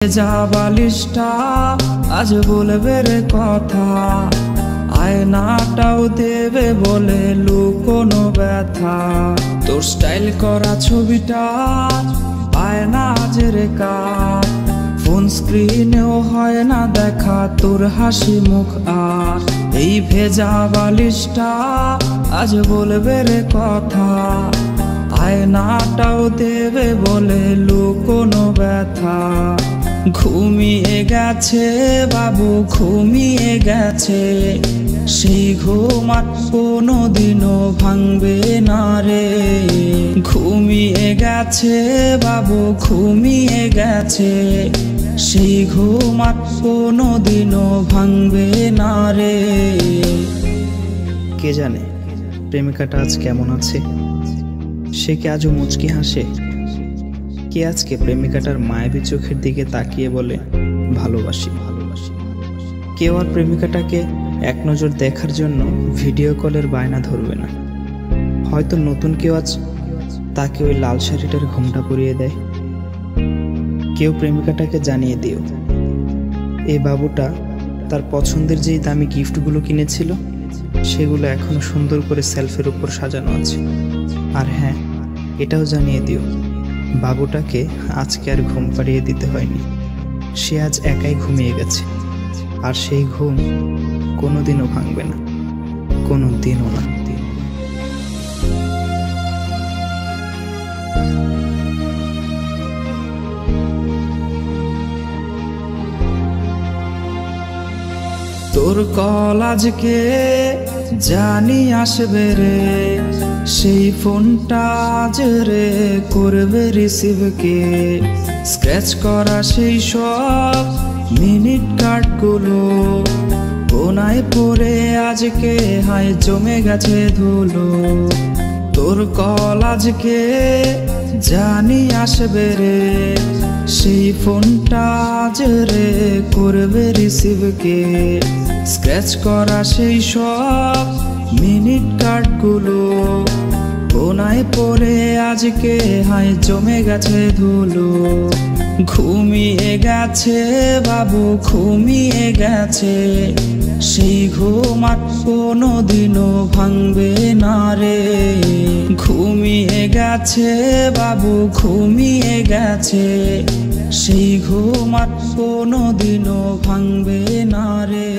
যা বালিশটা আজ বলবে রে কথা, আয়নাটাও দেবে বলে লুকোনো ব্যথা। তোর স্টাইল করা ছবিটা আয়না আজ রে কার, ফোন স্ক্রিনেও হয় না দেখা তোর হাসি মুখ। আর এই ভেজা বালিশটা আজ বলবে রে কথা, আয়নাটাও দেবে বলে লুকোনো ব্যথা। ঘুমিয়ে গেছে বাবু, ঘুমিয়ে গেছে, সেই ঘুম আর কোনোদিনও ভাঙবে না রে। ঘুমিয়ে গেছে বাবু, ঘুমিয়ে গেছে, সেই ঘুম আর কোনোদিনও ভাঙবে না রে। কে জানে প্রেমিকাটা আজ কেমন আছে, সে কি আজও মুচকি হাসে? কে আজকে প্রেমিকাটার মায়াবী চোখের দিকে তাকিয়ে বলে ভালোবাসি ভালোবাসি? কেউ আর প্রেমিকাটাকে এক নজর দেখার জন্য ভিডিও কলের বায়না ধরবে না। হয়তো নতুন কেউ আজ তাকে ওই লাল শাড়িটার ঘোমটা পরিয়ে দেয়। কেউ প্রেমিকাটাকে জানিয়ে দিও এই বাবুটা তার পছন্দের যেই দামি গিফটগুলো কিনেছিল সেগুলো এখনো সুন্দর করে সেলফের উপর সাজানো আছে। আর হ্যাঁ, এটাও জানিয়ে দিও বাবুটাকে আজকে আর ঘুম পাড়িয়ে দিতে হয়নি, সে আজ একাই ঘুমিয়ে গেছে। আর সেই ঘুম কোনোদিনও ভাঙবে না, কোনোদিনও না। তোর কল আজকে জানি আসবে রে, সেই ফোনটা আজ রে করবে রিসিভ কে। স্ক্র্যাচ করা সেই সব মিনিট কার্ডগুলো কোনায় পড়ে আজকে হায় জমে গেছে ধুলো। তোর কল আজকে জানি আসবে রে, সেই ফোনটা আজ রে করবে রিসিভ কে। স্ক্র্যাচ করা সেই সব মিনিট কার্ডগুলো কোনায় পড়ে আজকে হায় জমে গেছে ধুলো। ঘুমিয়ে গেছে বাবু, ঘুমিয়ে গেছে, সেই ঘুম আর কোনোদিনও ভাঙবে না রে। ঘুমিয়ে গেছে বাবু, ঘুমিয়ে গেছে, সেই ঘুম আর কোনোদিনও ভাঙবে না রে।